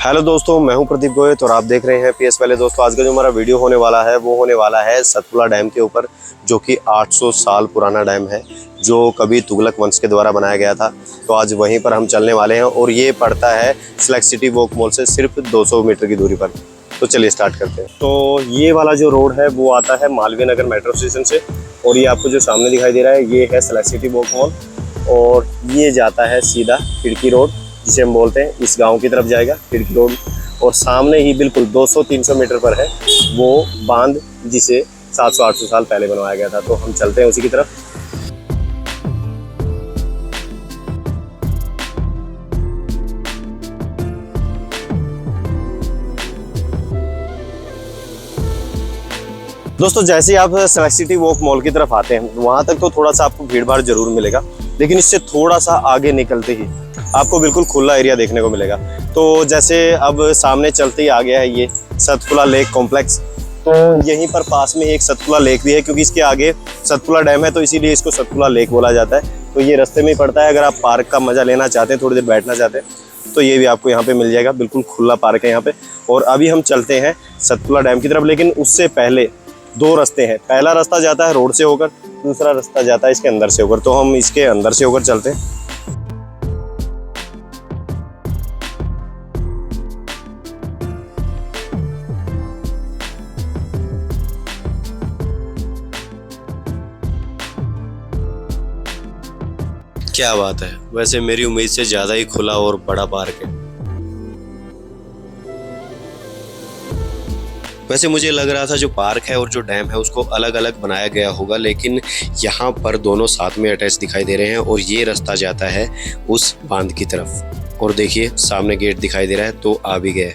Hello दोस्तों, मैं हूं प्रदीप गोयत और आप देख रहे हैं पीएस पहले। दोस्तों, आज का जो हमारा वीडियो होने वाला है वो होने वाला है सतपुड़ा डैम के ऊपर, जो कि 800 साल पुराना डैम है, जो कभी तुगलक वंश के द्वारा बनाया गया था। तो आज वहीं पर हम चलने वाले हैं और ये पड़ता है सिलेक्ट सिटी वॉक मॉल से सिर्फ 200 मीटर की दूरी पर। तो चलिए स्टार्ट करते हैं। तो ये वाला जो रोड है वो आता है मालवीय नगर मेट्रो स्टेशन से, और ये आपको जो सामने दिखाई दे रहा है ये है सिलेक्ट सिटी वॉक मॉल, और ये जाता है सीधा खिड़की रोड जिसे हम बोलते हैं, इस गांव की तरफ जाएगा खिड़की रोड। और सामने ही बिल्कुल 200-300 मीटर पर है वो बांध जिसे 700-800 साल पहले बनवाया गया था। तो हम चलते हैं उसी की तरफ। दोस्तों, जैसे ही आप सिलेक्ट सिटी वॉक मॉल की तरफ आते हैं वहां तक तो थोड़ा सा आपको भीड़ भाड़ जरूर मिलेगा, लेकिन इससे थोड़ा सा आगे निकलते ही आपको बिल्कुल खुला एरिया देखने को मिलेगा। तो जैसे अब सामने चलते ही आ गया है ये सतपुड़ा लेक कॉम्प्लेक्स। तो यहीं पर पास में एक सतपुड़ा लेक भी है, क्योंकि इसके आगे सतपुड़ा डैम है तो इसीलिए इसको सतपुड़ा लेक बोला जाता है। तो ये रास्ते में ही पड़ता है। अगर आप पार्क का मजा लेना चाहते हैं, थोड़ी देर बैठना चाहते हैं, तो ये भी आपको यहाँ पे मिल जाएगा। बिल्कुल खुला पार्क है यहाँ पे। और अभी हम चलते हैं सतपुड़ा डैम की तरफ, लेकिन उससे पहले दो रास्ते हैं। पहला रास्ता जाता है रोड से होकर, दूसरा रास्ता जाता है इसके अंदर से होकर। तो हम इसके अंदर से होकर चलते हैं। क्या बात है, वैसे मेरी उम्मीद से ज्यादा ही खुला और बड़ा पार्क है। वैसे मुझे लग रहा था जो पार्क है और जो डैम है उसको अलग अलग बनाया गया होगा, लेकिन यहाँ पर दोनों साथ में अटैच दिखाई दे रहे हैं। और ये रास्ता जाता है उस बांध की तरफ। और देखिए सामने गेट दिखाई दे रहा है, तो आ भी गए।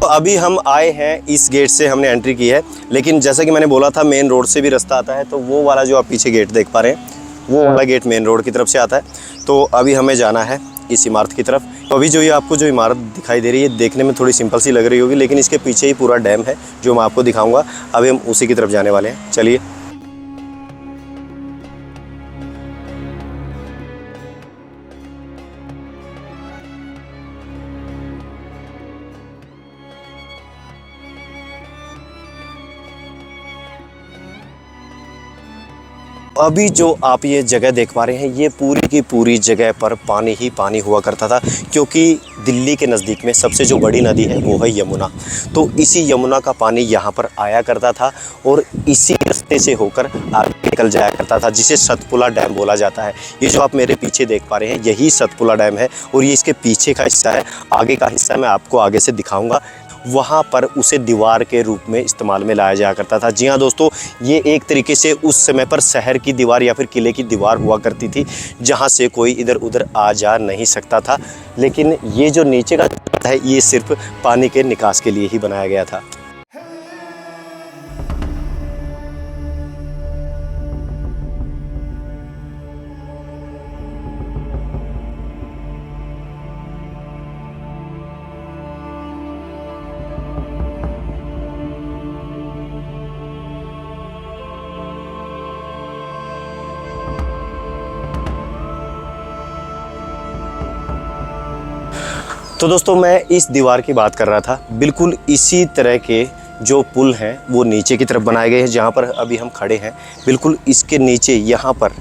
तो अभी हम आए हैं, इस गेट से हमने एंट्री की है, लेकिन जैसा कि मैंने बोला था मेन रोड से भी रास्ता आता है। तो वो वाला जो आप पीछे गेट देख पा रहे हैं वो वाला गेट मेन रोड की तरफ से आता है। तो अभी हमें जाना है इस इमारत की तरफ। तो अभी जो ये आपको जो इमारत दिखाई दे रही है देखने में थोड़ी सिंपल सी लग रही होगी, लेकिन इसके पीछे ही पूरा डैम है जो मैं आपको दिखाऊंगा। अभी हम उसी की तरफ जाने वाले हैं, चलिए। अभी जो आप ये जगह देख पा रहे हैं ये पूरी की पूरी जगह पर पानी ही पानी हुआ करता था, क्योंकि दिल्ली के नज़दीक में सबसे जो बड़ी नदी है वो है यमुना। तो इसी यमुना का पानी यहाँ पर आया करता था और इसी रास्ते से होकर आगे निकल जाया करता था, जिसे सतपुड़ा डैम बोला जाता है। ये जो आप मेरे पीछे देख पा रहे हैं यही सतपुड़ा डैम है, और ये इसके पीछे का हिस्सा है। आगे का हिस्सा मैं आपको आगे से दिखाऊंगा। वहाँ पर उसे दीवार के रूप में इस्तेमाल में लाया जाया करता था। जी हाँ दोस्तों, ये एक तरीके से उस समय पर शहर की दीवार या फिर किले की दीवार हुआ करती थी, जहाँ से कोई इधर उधर आ जा नहीं सकता था। लेकिन ये जो नीचे का है ये सिर्फ पानी के निकास के लिए ही बनाया गया था। तो दोस्तों, मैं इस दीवार की बात कर रहा था। बिल्कुल इसी तरह के जो पुल हैं वो नीचे की तरफ बनाए गए हैं, जहाँ पर अभी हम खड़े हैं। बिल्कुल इसके नीचे यहाँ पर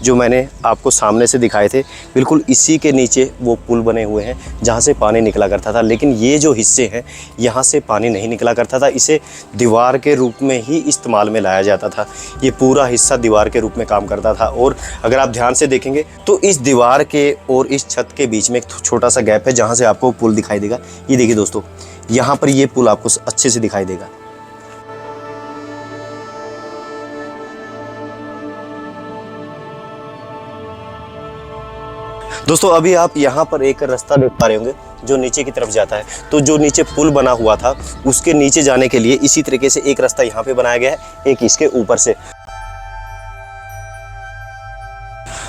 जो मैंने आपको सामने से दिखाए थे, बिल्कुल इसी के नीचे वो पुल बने हुए हैं जहाँ से पानी निकला करता था। लेकिन ये जो हिस्से हैं यहाँ से पानी नहीं निकला करता था, इसे दीवार के रूप में ही इस्तेमाल में लाया जाता था। ये पूरा हिस्सा दीवार के रूप में काम करता था। और अगर आप ध्यान से देखेंगे तो इस दीवार के और इस छत के बीच में एक छोटा सा गैप है जहाँ से आपको पुल दिखाई देगा। ये देखिए दोस्तों, यहाँ पर ये पुल आपको अच्छे से दिखाई देगा। दोस्तों, अभी आप यहाँ पर एक रास्ता देख पा रहे होंगे जो नीचे की तरफ जाता है। तो जो नीचे पुल बना हुआ था उसके नीचे जाने के लिए इसी तरीके से एक रास्ता यहाँ पे बनाया गया है, एक इसके ऊपर से।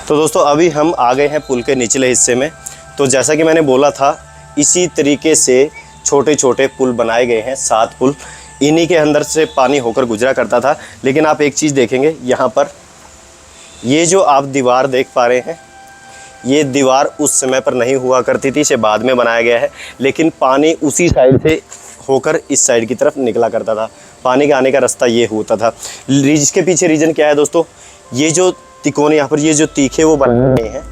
तो दोस्तों, अभी हम आ गए हैं पुल के निचले हिस्से में। तो जैसा कि मैंने बोला था, इसी तरीके से छोटे छोटे पुल बनाए गए हैं, 7 पुल। इन्हीं के अंदर से पानी होकर गुजरा करता था। लेकिन आप एक चीज़ देखेंगे यहाँ पर, ये जो आप दीवार देख पा रहे हैं, ये दीवार उस समय पर नहीं हुआ करती थी, इसे बाद में बनाया गया है। लेकिन पानी उसी साइड से होकर इस साइड की तरफ निकला करता था, पानी के आने का रास्ता ये होता था। इसके पीछे रीज़न क्या है दोस्तों, ये जो तिकोने यहाँ पर ये जो तीखे वो बनाए गए हैं,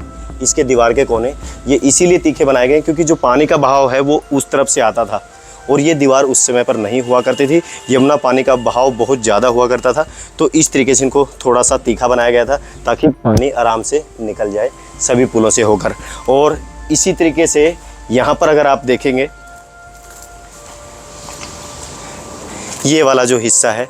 इसके दीवार के कोने ये इसीलिए तीखे बनाए गए क्योंकि जो पानी का बहाव है वो उस तरफ से आता था और ये दीवार उस समय पर नहीं हुआ करती थी। यमुना पानी का बहाव बहुत ज़्यादा हुआ करता था, तो इस तरीके से इनको थोड़ा सा तीखा बनाया गया था ताकि पानी आराम से निकल जाए सभी पुलों से होकर। और इसी तरीके से यहाँ पर अगर आप देखेंगे, ये वाला जो हिस्सा है,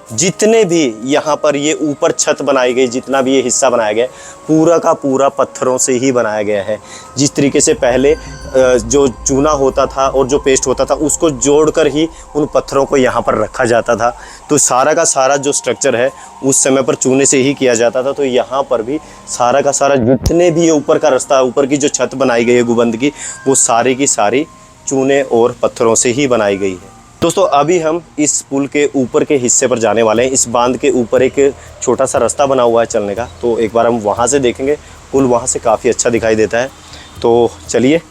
जितने भी यहाँ पर ये ऊपर छत बनाई गई, जितना भी ये हिस्सा बनाया गया पूरा का पूरा पत्थरों से ही बनाया गया है। जिस तरीके से पहले जो चूना होता था और जो पेस्ट होता था उसको जोड़कर ही उन पत्थरों को यहाँ पर रखा जाता था, तो सारा का सारा जो स्ट्रक्चर है उस समय पर चूने से ही किया जाता था। तो यहाँ पर भी सारा का सारा जितने भी ऊपर का रास्ता, ऊपर की जो छत बनाई गई है गुंबद की, वो सारी की सारी चूने और पत्थरों से ही बनाई गई है। दोस्तों अभी हम इस पुल के ऊपर के हिस्से पर जाने वाले हैं। इस बांध के ऊपर एक छोटा सा रास्ता बना हुआ है चलने का, तो एक बार हम वहाँ से देखेंगे। पुल वहाँ से काफ़ी अच्छा दिखाई देता है, तो चलिए।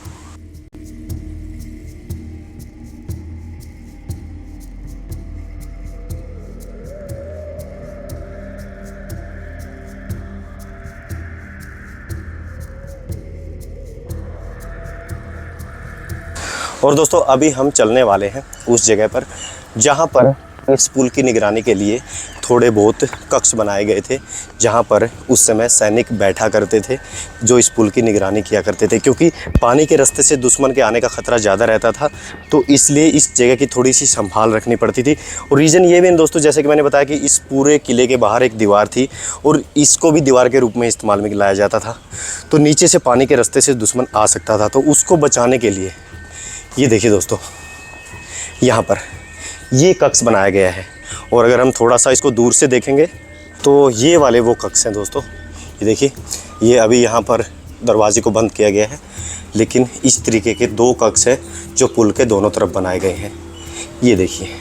और दोस्तों अभी हम चलने वाले हैं उस जगह पर जहाँ पर इस पुल की निगरानी के लिए थोड़े बहुत कक्ष बनाए गए थे, जहाँ पर उस समय सैनिक बैठा करते थे जो इस पुल की निगरानी किया करते थे। क्योंकि पानी के रास्ते से दुश्मन के आने का ख़तरा ज़्यादा रहता था, तो इसलिए इस जगह की थोड़ी सी संभाल रखनी पड़ती थी। और रीज़न ये भी दोस्तों, जैसे कि मैंने बताया कि इस पूरे किले के बाहर एक दीवार थी और इसको भी दीवार के रूप में इस्तेमाल में लाया जाता था। तो नीचे से पानी के रास्ते से दुश्मन आ सकता था, तो उसको बचाने के लिए ये देखिए दोस्तों, यहाँ पर ये कक्ष बनाया गया है। और अगर हम थोड़ा सा इसको दूर से देखेंगे तो ये वाले वो कक्ष हैं दोस्तों। ये देखिए, ये अभी यहाँ पर दरवाजे को बंद किया गया है, लेकिन इस तरीके के 2 कक्ष हैं जो पुल के दोनों तरफ बनाए गए हैं। ये देखिए,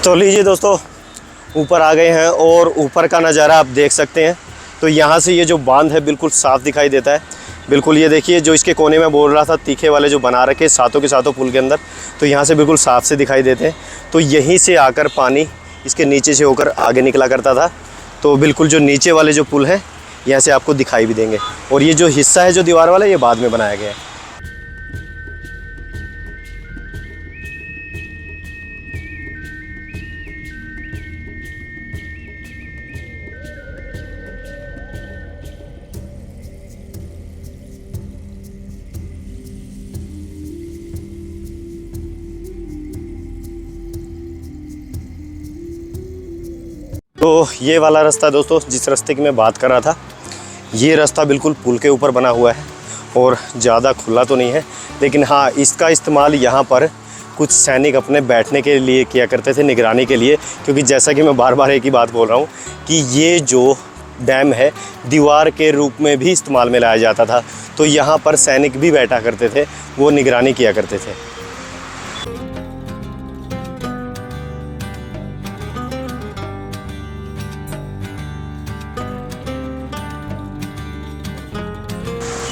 तो लीजिए दोस्तों ऊपर आ गए हैं और ऊपर का नज़ारा आप देख सकते हैं। तो यहाँ से ये जो बांध है बिल्कुल साफ़ दिखाई देता है, बिल्कुल। ये देखिए जो इसके कोने में बोल रहा था, तीखे वाले जो बना रखे सातों के सातों पुल के अंदर, तो यहाँ से बिल्कुल साफ़ से दिखाई देते हैं। तो यहीं से आकर पानी इसके नीचे से होकर आगे निकला करता था। तो बिल्कुल जो नीचे वाले जो पुल हैं यहाँ से आपको दिखाई भी देंगे। और ये जो हिस्सा है जो दीवार वाला, ये बाद में बनाया गया है। तो ये वाला रास्ता दोस्तों, जिस रास्ते की मैं बात कर रहा था, ये रास्ता बिल्कुल पुल के ऊपर बना हुआ है और ज़्यादा खुला तो नहीं है, लेकिन हाँ इसका इस्तेमाल यहाँ पर कुछ सैनिक अपने बैठने के लिए किया करते थे, निगरानी के लिए। क्योंकि जैसा कि मैं बार बार एक ही बात बोल रहा हूँ कि ये जो डैम है दीवार के रूप में भी इस्तेमाल में लाया जाता था, तो यहाँ पर सैनिक भी बैठा करते थे, वो निगरानी किया करते थे।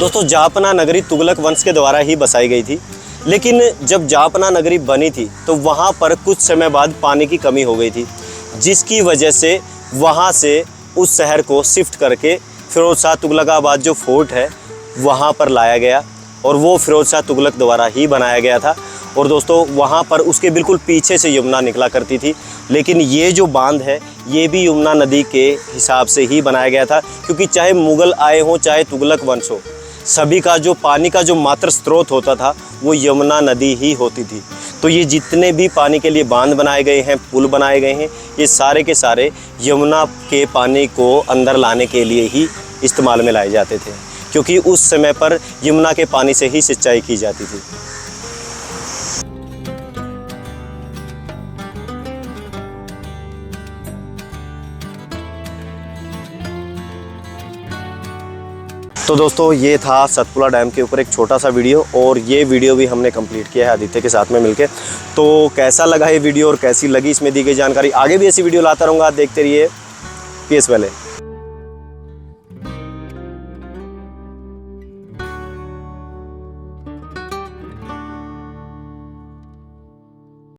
दोस्तों जापना नगरी तुगलक वंश के द्वारा ही बसाई गई थी, लेकिन जब जापना नगरी बनी थी तो वहाँ पर कुछ समय बाद पानी की कमी हो गई थी, जिसकी वजह से वहाँ से उस शहर को शिफ्ट करके फिरोज शाह तुगलकाबाद जो फोर्ट है वहाँ पर लाया गया, और वो फिरोज शाह तुगलक द्वारा ही बनाया गया था। और दोस्तों वहाँ पर उसके बिल्कुल पीछे से यमुना निकला करती थी, लेकिन ये जो बांध है ये भी यमुना नदी के हिसाब से ही बनाया गया था। क्योंकि चाहे मुग़ल आए हों चाहे तुगलक वंश हो, सभी का जो पानी का जो मात्र स्रोत होता था वो यमुना नदी ही होती थी। तो ये जितने भी पानी के लिए बांध बनाए गए हैं, पुल बनाए गए हैं, ये सारे के सारे यमुना के पानी को अंदर लाने के लिए ही इस्तेमाल में लाए जाते थे, क्योंकि उस समय पर यमुना के पानी से ही सिंचाई की जाती थी। तो दोस्तों ये था सतपुड़ा डैम के ऊपर एक छोटा सा वीडियो, और ये वीडियो भी हमने कंप्लीट किया है आदित्य के साथ में मिलके। तो कैसा लगा ये वीडियो और कैसी लगी इसमें दी गई जानकारी, आगे भी ऐसी वीडियो लाता रहूँगा, देखते रहिए। पीएस वाले।